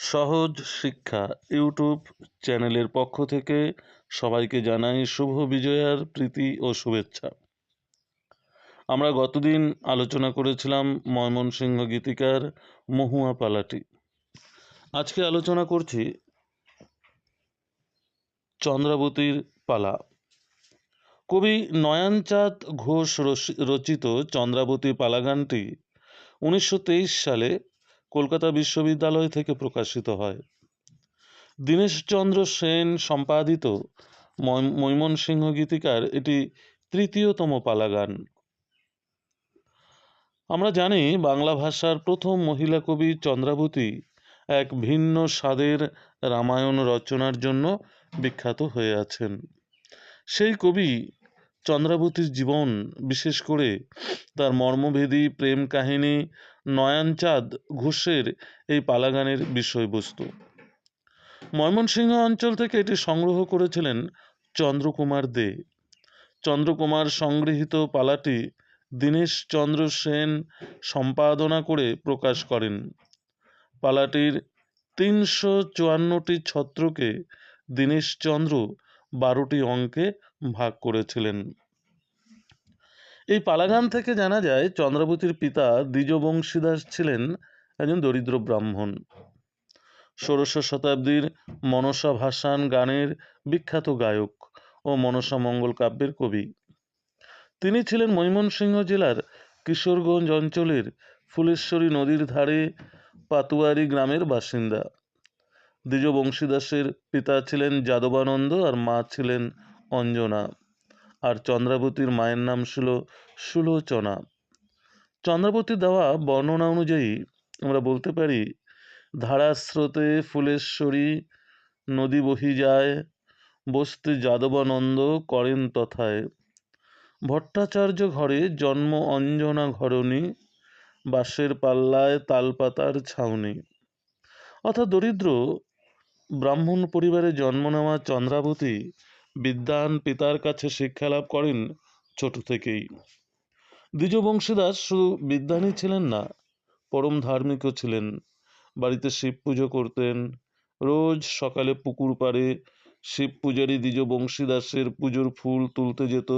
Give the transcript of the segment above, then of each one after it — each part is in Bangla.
সহজ শিক্ষা ইউটিউব চ্যানেলের পক্ষ থেকে সবাইকে জানাই শুভ বিজয়ার প্রীতি ও শুভেচ্ছা। আমরা গতদিন আলোচনা করেছিলাম ময়মনসিংহ গীতিকার মহুয়া পালাটি। আজকে আলোচনা করছি চন্দ্রাবতীর পালা। কবি নয়নচাঁদ ঘোষ রচিত চন্দ্রাবতী পালা গানটি 1923 সালে কলকাতা বিশ্ববিদ্যালয় থেকে প্রকাশিত হয়। দীনেশচন্দ্র সেন সম্পাদিত ময়মনসিংহ গীতিকার এটি তৃতীয়তম পালা গান। আমরা জানি বাংলা ভাষার প্রথম মহিলা কবি চন্দ্রাবতী এক ভিন্ন স্বাদের রামায়ণ রচনার জন্য বিখ্যাত হয়ে আছেন। সেই কবি চন্দ্রাবতীর জীবন, বিশেষ করে তার মর্মভেদী প্রেম কাহিনী নয়নচাঁদ ঘোষের এই পালা গানের বিষয়বস্তু। ময়মনসিংহ অঞ্চল থেকে এটি সংগ্রহ করেছিলেন চন্দ্রকুমার দে। চন্দ্রকুমার সংগৃহীত পালাটি দীনেশচন্দ্র সেন সম্পাদনা করে প্রকাশ করেন। পালাটির 354টি ছত্রকে দীনেশচন্দ্র 12টি অঙ্কে ভাগ করেছিলেন। এই পালাগান থেকে জানা যায় চন্দ্রাবতীর পিতা দ্বিজ বংশীদাস ছিলেন একজন দরিদ্র ব্রাহ্মণ। 16শ শতাব্দীর মনসা ভাসান গানের বিখ্যাত গায়ক ও মনসা মঙ্গল কাব্যের কবি। তিনি ছিলেন ময়মনসিংহ জেলার কিশোরগঞ্জ অঞ্চলের ফুলেশ্বরী নদীর ধারে পাতুয়ারি গ্রামের বাসিন্দা। দ্বিজ বংশীদাসের পিতা ছিলেন যাদবানন্দ আর মা ছিলেন অঞ্জনা, আর চন্দ্রাবতীর মায়ের নাম ছিল সুলোচনা। চন্দ্রাবতীর দেওয়া বর্ণনা অনুযায়ী আমরা বলতে পারি, ধারাস্রোতে ফুলেশ্বরী নদী বহি যায়, বস্তি যাদবানন্দ করেন তথায়। ভট্টাচার্য ঘরে জন্ম অঞ্জনা ঘরণী, বাঁশের পাল্লায় তালপাতার ছাউনি। অর্থাৎ দরিদ্র ব্রাহ্মণ পরিবারে জন্ম নেওয়া চন্দ্রাবতী বিদ্বান পিতার কাছে শিক্ষালাভ করেন ছোট থেকেই। দ্বিজ বংশীদাস শুধু বিদ্বানই ছিলেন না, পরম ধার্মিকও ছিলেন। বাড়িতে শিব পুজো করতেন। রোজ সকালে পুকুর পাড়ে শিব পূজারী দ্বিজ বংশীদাসের পুজোর ফুল তুলতে যেত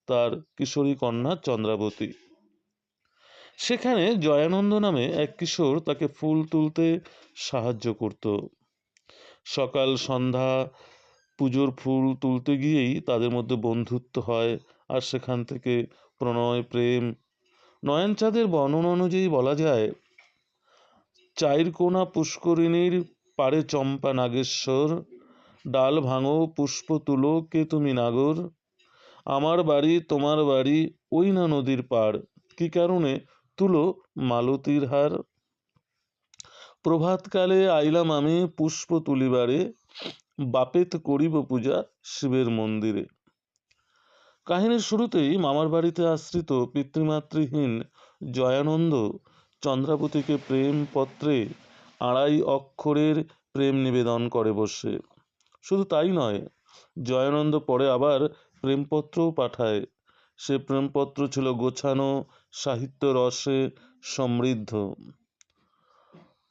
তার কিশোরী কন্যা চন্দ্রাবতী। সেখানে জয়ানন্দ নামে এক কিশোর তাকে ফুল তুলতে সাহায্য করত। সকাল সন্ধ্যা পুজোর ফুল তুলতে গিয়েই তাদের মধ্যে বন্ধুত্ব হয়, আর সেখান থেকে প্রণয় প্রেম। নয়নচাঁদের বর্ণনা অনুযায়ী বলা যায়, চাইরকোনা পুষ্করিণীর পাড়ে চম্পা নাগেশ্বর, ডাল ভাঙো পুষ্প তুলো কে তুমি নাগর, আমার বাড়ি তোমার বাড়ি ওই না নদীর পাড়, কি কারণে তুলো মালতীর হার, প্রভাতকালে আইলাম আমি পুষ্প তুলিবারে, বাপেত করিব পূজা শিবের মন্দিরে। কাহিনীর শুরুতেই মামার বাড়িতে আশ্রিত পিতৃমাতৃহীন জয়ানন্দ চন্দ্রাবতীকে প্রেম পত্রে 2.5 অক্ষরের প্রেম নিবেদন করে বসে। শুধু তাই নয়, জয়ানন্দ পরে আবার প্রেমপত্রও পাঠায়। সে প্রেমপত্র ছিল গোছানো, সাহিত্য রসে সমৃদ্ধ।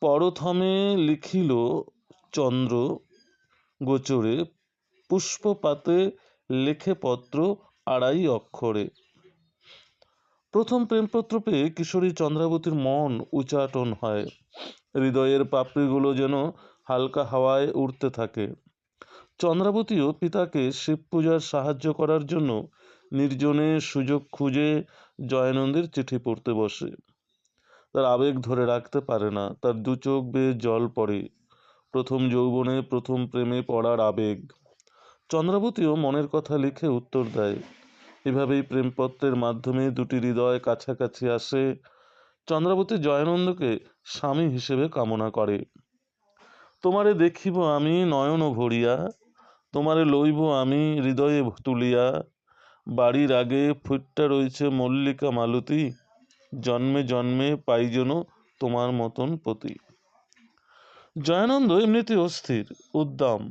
পরথমে লিখিল চন্দ্র গোচরে, পুষ্পপাতে লেখে পত্র 2.5 অক্ষরে। প্রথম প্রেমপত্র পেয়ে কিশোরী চন্দ্রাবতীর মন উচাটন হয়। হৃদয়ের পাপড়িগুলো যেন হালকা হাওয়ায় উড়তে থাকে। চন্দ্রাবতীও পিতাকে শিব পূজার সাহায্য করার জন্য নির্জনে সুযোগ খুঁজে জয়ানন্দের চিঠি পড়তে বসে। তার আবেগ ধরে রাখতে পারে না, তার 2 চোখ বেয়ে জল পড়ে। প্রথম যৌবনে প্রথম প্রেমে পড়ার আবেগ। চন্দ্রাবতীও মনের কথা লিখে উত্তর দেয়। এভাবেই প্রেমপত্রের মাধ্যমে 2টি হৃদয় কাছাকাছি আসে। চন্দ্রাবতী জয়ানন্দকে স্বামী হিসেবে কামনা করে। তোমারে দেখিব আমি নয়ন ভরিয়া, তোমারে লইব আমি হৃদয়ে তুলিয়া, বাড়ির আগে ফুটটা রয়েছে মল্লিকা মালতী, জন্মে জন্মে পাই যেন তোমার মতন পতি। জয়ানন্দ এমনিতে অস্থির, উদ্দাম।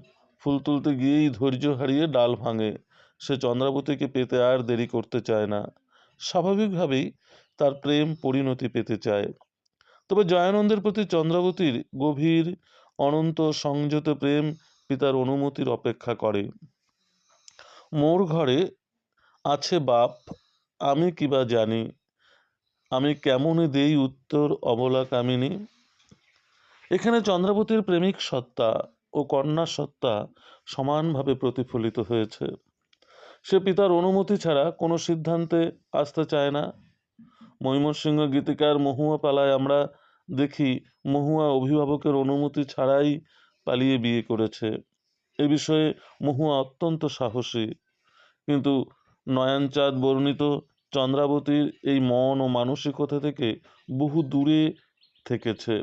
ফুল তুলতে গিয়েই ধৈর্য হারিয়ে ডাল ভাঙে। সে চন্দ্রাবতীকে পেতে আর দেরি করতে চায় না। স্বাভাবিকভাবেই তার প্রেম পরিণতি পেতে চায়। তবে জয়ানন্দের প্রতি চন্দ্রাবতীর গভীর অনন্ত সংযত প্রেম পিতার অনুমতির অপেক্ষা করে। মোর ঘরে আছে বাপ, আমি কিবা জানি, আমি কেমনে দেই উত্তর অবলা কামিনী। এখানে চন্দ্রাবতীর প্রেমিক সত্তা ও কন্যা সত্তা সমানভাবে প্রতিফলিত হয়েছে। সে পিতার অনুমতি ছাড়া কোনো সিদ্ধান্তে আসতে চায় না। ময়মনসিংহ গীতিকার মহুয়া পালায় আমরা দেখি মহুয়া অভিভাবকের অনুমতি ছাড়াই পালিয়ে বিয়ে করেছে। এ বিষয়ে মহুয়া অত্যন্ত সাহসী, কিন্তু নয়নচাঁদ বর্ণিত চন্দ্রাবতীর এই মন ও মানসিকতা থেকে বহু দূরে থেকেছে,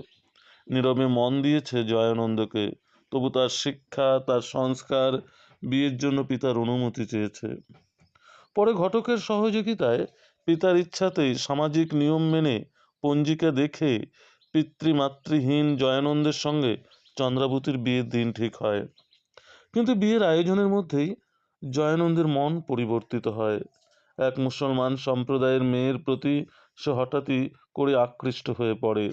নীরবে মন দিয়েছে জয়ানন্দকে, তবু তার শিক্ষা, তার সংস্কার, বিয়ের জন্য পিতার অনুমতি চেয়েছে। পরে ঘটকের সহযোগিতায় পিতার ইচ্ছাতেই সামাজিক নিয়ম মেনে পঞ্জিকা দেখে পিতৃমাতৃহীন জয়ানন্দের সঙ্গে চন্দ্রাবতীর বিয়ের দিন ঠিক হয়। কিন্তু বিয়ের আয়োজনের মধ্যেই জয়ানন্দের মন পরিবর্তিত হয়। এক মুসলমান সম্প্রদায়ের মেয়ের প্রতি সে হঠাৎই করে আকৃষ্ট হয়ে পড়ে।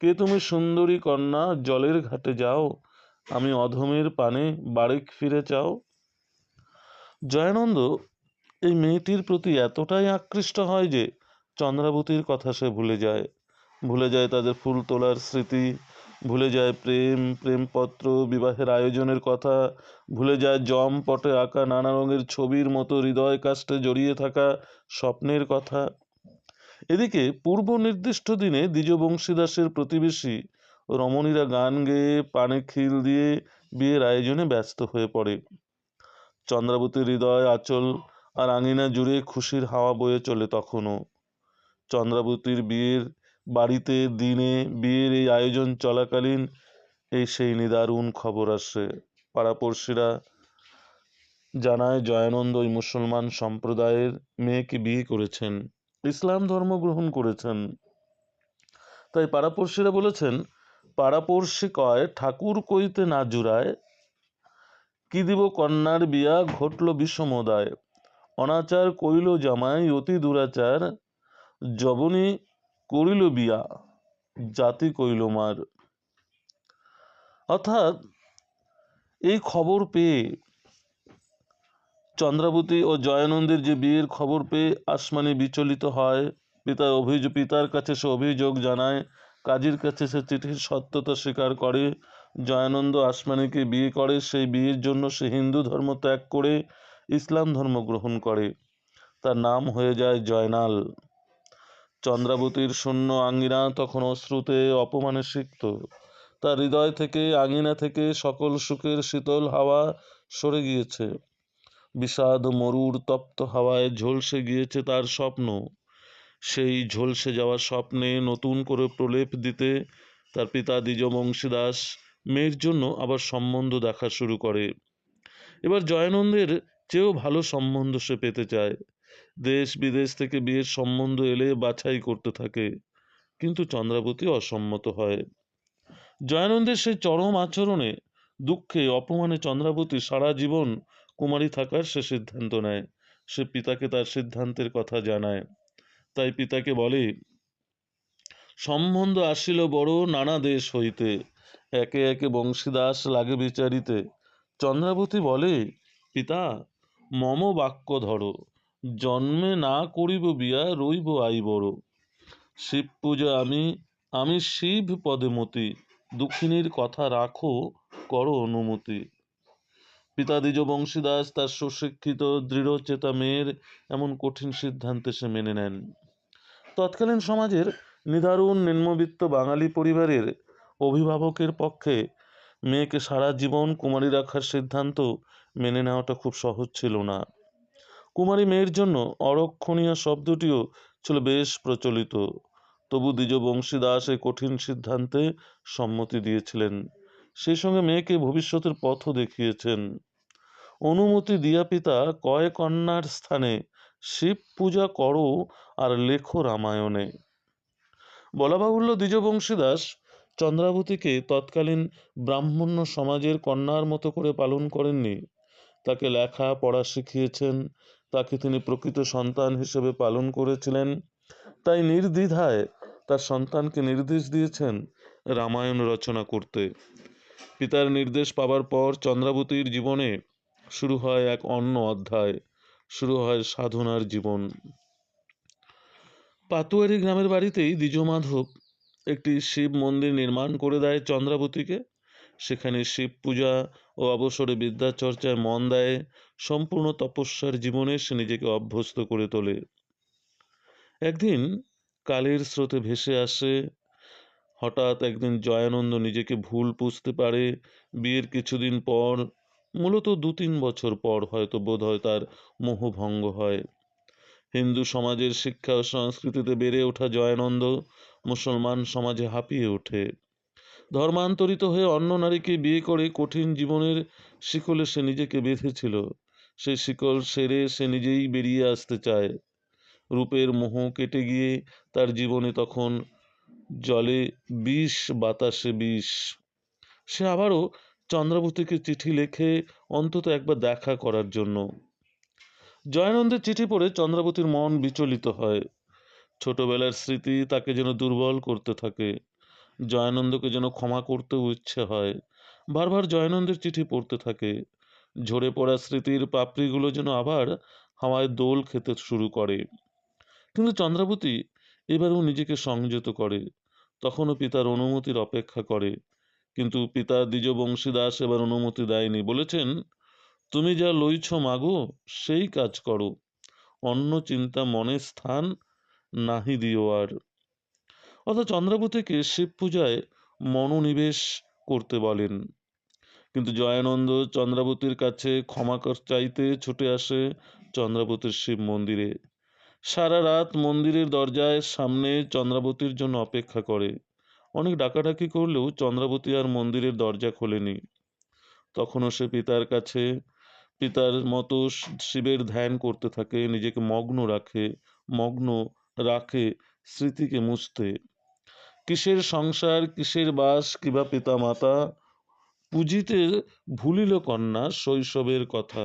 কে তুমি সুন্দরী কন্যা, জলের ঘাটে যাও, আমি অধমের পানে বাড়ি ফিরে চাও। জয়ানন্দ এই মেয়েটির প্রতি এতটাই আকৃষ্ট হয় যে চন্দ্রাবতীর কথা সে ভুলে যায় তাদের ফুল তোলার স্মৃতি, ভুলে যায় প্রেমপত্র, বিবাহের আয়োজনের কথা, ভুলে যায় জমপটে আঁকা নানা রঙের ছবির মতো হৃদয় কাষ্ঠে জড়িয়ে থাকা স্বপ্নের কথা। এদিকে পূর্ব নির্দিষ্ট দিনে দ্বিজ বংশীদাসের প্রতিবেশী রমণীরা গান গেয়ে পানে খিল দিয়ে বিয়ের আয়োজনে ব্যস্ত হয়ে পড়ে। চন্দ্রাবতীর হৃদয় আঁচল আর আঙিনা জুড়ে খুশির হাওয়া বয়ে চলে তখনও। চন্দ্রাবতীর বিয়ের বাড়িতে দিনে বিয়ের এই আয়োজন চলাকালীন সেই নিদারুণ খবর আসে। পাড়াপড়শিরা জানায় জয়ানন্দ ওই মুসলমান সম্প্রদায়ের মেয়েকে বিয়ে করেছেন, ইসলাম ধর্ম গ্রহণ করেছেন। তাই পাড়াপড়শিরা বলেছেন, পাড়াপড়শি কয় ঠাকুর কইতে না জুড়ায়, কি দিব কন্যার বিয়া ঘটল বিষমোদায়, অনাচার কইল জামাই অতি দুরাচার, যবনী করিল বিয়া জাতি কইল মার। অর্থাৎ এই খবর পেয়ে চন্দ্রাবতী ও জয়ানন্দের যে বিয়ের খবর পেয়ে আসমানি বিচলিত হয়। পিতার কাছে সে অভিযোগ জানায়, কাজীর কাছে সে চিঠির সত্যতা স্বীকার করে। জয়ানন্দ আসমানিকে বিয়ে করে, সেই বিয়ের জন্য সে হিন্দু ধর্ম ত্যাগ করে ইসলাম ধর্ম গ্রহণ করে। তার নাম হয়ে যায় জয়নাল। চন্দ্রাবতীর শূন্য আঙ্গিনা তখন অশ্রুতে অপমানে সিক্ত। তার হৃদয় থেকে, আঙিনা থেকে সকল সুখের শীতল হাওয়া সরে গিয়েছে। বিষাদ মরুর তপ্ত হাওয়ায় ঝলসে গিয়েছে তার স্বপ্ন। সেই ঝলসে যাওয়া স্বপ্নে নতুন করে প্রলেপ দিতে তার পিতা দ্বিজ বংশীদাস মেয়ের জন্য আবার সম্বন্ধ দেখা শুরু করে। এবার জয়ানন্দের চেয়েও ভালো সম্বন্ধ সে পেতে চায়। দেশ বিদেশ থেকে বিয়ের সম্বন্ধ এলে বাছাই করতে থাকে, কিন্তু চন্দ্রাবতী অসম্মত হয়। জয়ানন্দের সেই চরম আচরণে, দুঃখে, অপমানে চন্দ্রাবতী সারা জীবন কুমারী থাকার সে সিদ্ধান্ত নেয়। সে পিতাকে তার সিদ্ধান্তের কথা জানায়। তাই পিতাকে বলে, সম্বন্ধ আসিল বড় নানা দেশ হইতে, একে একে বংশীদাস লাগে বিচারিতে। চন্দ্রাবতী বলে, পিতা মম বাক্য ধরো, জন্মে না করিব বিয়া, রইব আই বড়। শিব পূজা আমি শিব পদে মতি, দুঃখিনীর কথা রাখো, করো অনুমতি। পিতা দ্বিজ বংশীদাস তার সুশিক্ষিত দৃঢ়চেতা মেয়ের এমন কঠিন সিদ্ধান্তে সে মেনে নেন। তৎকালীন সমাজের নিদারুণ নিম্নবিত্ত বাঙালি পরিবারের অভিভাবকের পক্ষে মেয়েকে সারা জীবন কুমারী রাখার সিদ্ধান্ত মেনে নেওয়াটা খুব সহজ ছিল না। কুমারী মেয়ের জন্য অরক্ষণীয় শব্দটিও ছিল বেশ প্রচলিত। তবু দ্বিজ বংশীদাস এই কঠিন সিদ্ধান্তে সম্মতি দিয়েছিলেন। সেই সঙ্গে মেয়েকে ভবিষ্যতের পথও দেখিয়েছেন। অনুমতি দিয়া পিতা কয় কন্যার স্থানে, শিব পূজা করো আর লেখো রামায়ণে। বলা বাহুল্য, দ্বিজ বংশীদাস চন্দ্রাবতীকে তৎকালীন ব্রাহ্মণ্য সমাজের কন্যার মতো করে পালন করেননি। তাকে লেখা পড়া শিখিয়েছেন, তাকে তিনি প্রকৃত সন্তান হিসেবে পালন করেছিলেন। তাই নির্দ্বিধায় তার সন্তানকে নির্দেশ দিয়েছেন রামায়ণ রচনা করতে। পিতার নির্দেশ পাওয়ার পর চন্দ্রাবতীর জীবনে শুরু হয় এক অন্য অধ্যায়, শুরু হয় সাধনার জীবন। পাতুয়ারি গ্রামের বাড়িতেই দ্বিজমাধব একটি শিব মন্দির নির্মাণ করে দেয় চন্দ্রাবতীকে। সেখানে শিব পূজা ও অবসরে বিদ্যাচর্চায় মন দেয়। সম্পূর্ণ তপস্যার জীবনে সে নিজেকে অভ্যস্ত করে তোলে। একদিন কালের স্রোতে ভেসে আসে। হঠাৎ একদিন জয়ানন্দ নিজেকে ভুল বুঝতে পারে। বিয়ের কিছুদিন পর, মূলত 2-3 বছর পর হয়তো বোধহয় তার মোহভঙ্গ হয়। হিন্দু সমাজের শিক্ষা ও সংস্কৃতিতে বেড়ে ওঠা জয়ানন্দ মুসলমান সমাজে হাঁপিয়ে ওঠে। ধর্মান্তরিত হয়ে অন্য নারীকে বিয়ে করে কঠিন জীবনের শিকলে সে নিজেকে বেঁধেছিল। সেই শিকল সেরে সে নিজেই বেরিয়ে আসতে চায়। রূপের মোহ কেটে গিয়ে তার জীবনে তখন জলে বিষ, বাতাসে বিষ। সে আবারও চন্দ্রাবতীকে চিঠি লেখে অন্তত একবার দেখা করার জন্য। জয়ানন্দের চিঠি পড়ে চন্দ্রাবতীর মন বিচলিত হয়। ছোটবেলার স্মৃতি তাকে যেন দুর্বল করতে থাকে। জয়ানন্দকে যেন ক্ষমা করতেও ইচ্ছে হয়। বারবার জয়ানন্দের চিঠি পড়তে থাকে। ঝরে পড়া স্মৃতির পাপড়িগুলো যেন আবার হাওয়ায় দোল খেতে শুরু করে। কিন্তু চন্দ্রাবতী এবারেও নিজেকে সংযত করে। তখনও পিতার অনুমতির অপেক্ষা করে। কিন্তু পিতা দ্বিজবংশীদাস এবার অনুমতি দেয়নি। বলেছেন, তুমি যা লইছ মাগো সেই কাজ করো, অন্য চিন্তা মনে স্থান নাহি দিও আর। অর্থাৎ চন্দ্রাবতীকে শিব পূজায় মনোনিবেশ করতে বলেন। কিন্তু জয়ানন্দ চন্দ্রাবতীর কাছে ক্ষমা চাইতে ছুটে আসে চন্দ্রাবতীর শিব মন্দিরে। সারা রাত মন্দিরের দরজায় সামনে চন্দ্রাবতীর জন্য অপেক্ষা করে। অনেক ডাকাডাকি করলেও চন্দ্রাবতী আর মন্দিরের দরজা খোলেনি। তখনও সে পিতার কাছে পিতার মতো শিবের ধ্যান করতে থাকে, নিজেকে মগ্ন রাখে স্মৃতিকে মুছতে। কিসের সংসার, কিসের বাস, কিবা পিতা মাতা, পুজিতে ভুলিল কন্যা শৈশবের কথা।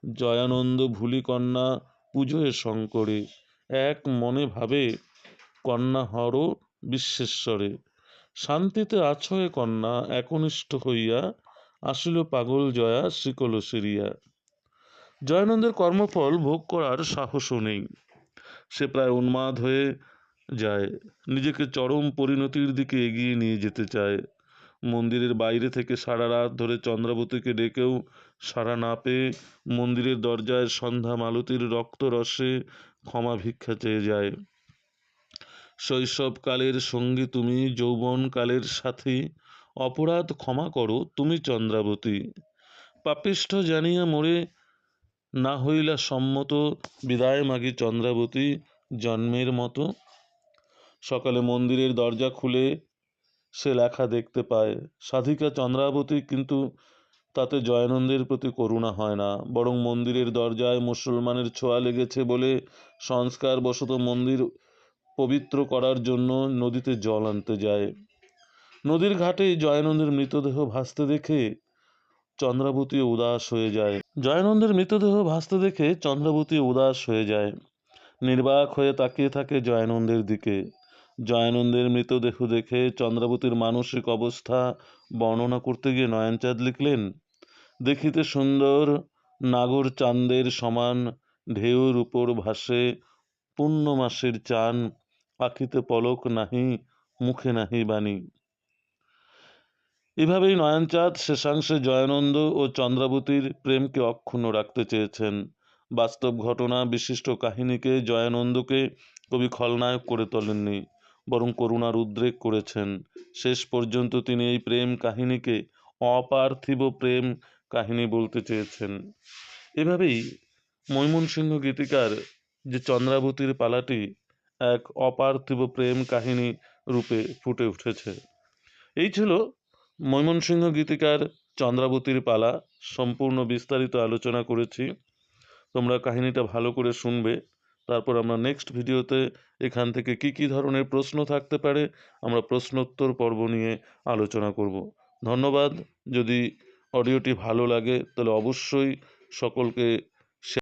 জয়ানন্দ ভুলি কন্যা পুজোয় শঙ্করে, এক মনে ভাবে কন্যা হর বিশ্বেশ্বরে। শান্তিতে আছয়ে কন্যা একনিষ্ঠ হইয়া, আসিল পাগল জয়া শিকল সিরিয়া। জয়ানন্দের কর্মফল ভোগ করার সাহসও নেই। সে প্রায় উন্মাদ হয়ে যায়, নিজেকে চরম পরিণতির দিকে এগিয়ে নিয়ে যেতে চায়। মন্দিরের বাইরে থেকে সারা রাত ধরে চন্দ্রাবতীকে ডেকেও সাড়া না পেয়ে মন্দিরের দরজায় সন্ধ্যা মালতীর রক্তরসে ক্ষমা ভিক্ষা চেয়ে যায়। শৈশবকালের সঙ্গী তুমি, যৌবনকালের সাথী, অপরাধ ক্ষমা করো তুমি চন্দ্রাবতী। পাপিষ্ঠ জানিয়া মোরে না হইলা সম্মত, বিদায় মাগি চন্দ্রাবতী জন্মের মতো। সকালে মন্দিরের দরজা খুলে সে লেখা দেখতে পায়। সাধিকা চন্দ্রাবতী, কিন্তু তাতে জয়ানন্দের প্রতি করুণা হয় না। বরং মন্দিরের দরজায় মুসলমানের ছোঁয়া লেগেছে বলে সংস্কারবশত মন্দির পবিত্র করার জন্য নদীতে জল আনতে যায়। নদীর ঘাটেই জয়ানন্দের মৃতদেহ ভাসতে দেখে চন্দ্রাবতী উদাস হয়ে যায়। নির্বাক হয়ে তাকিয়ে থাকে জয়ানন্দের দিকে। জয়ানন্দের মৃতদেহ দেখে চন্দ্রাবতীর মানসিক অবস্থা বর্ণনা করতে গিয়ে নয়নচাঁদ লিখলেন, দেখিতে সুন্দর নাগর চাঁদের সমান, ঢেউর উপর ভাসে পূর্ণমাসের চান, আখিতে পলক নাহি, মুখে নাহি বাণী। এভাবেই নয়নচাঁদ শেষাংশে জয়ানন্দ ও চন্দ্রাবতীর প্রেমকে অক্ষুণ্ণ রাখতে চেয়েছেন। বাস্তব ঘটনা বিশিষ্ট কাহিনীকে জয়ানন্দকে কবি খলনায়ক করে তোলেননি, বরং করুণার উদ্রেক করেছেন। শেষ পর্যন্ত তিনি এই প্রেম কাহিনীকে অপার্থিব প্রেম কাহিনী বলতে চেয়েছেন। এভাবেই ময়মনসিংহ গীতিকার যে চন্দ্রাবতীর পালাটি এক অপার্থিব প্রেম কাহিনী রূপে ফুটে উঠেছে। এই ছিল ময়মনসিংহ গীতিকার চন্দ্রাবতীর পালা। সম্পূর্ণ বিস্তারিত আলোচনা করেছি। তোমরা কাহিনীটা ভালো করে শুনবে। তারপর আমরা নেক্সট ভিডিওতে এখান থেকে কি ধরনের প্রশ্ন থাকতে পারে আমরা প্রশ্নোত্তর পর্ব নিয়ে আলোচনা করব। ধন্যবাদ। যদি অডিওটি ভালো লাগে তাহলে অবশ্যই সকলকে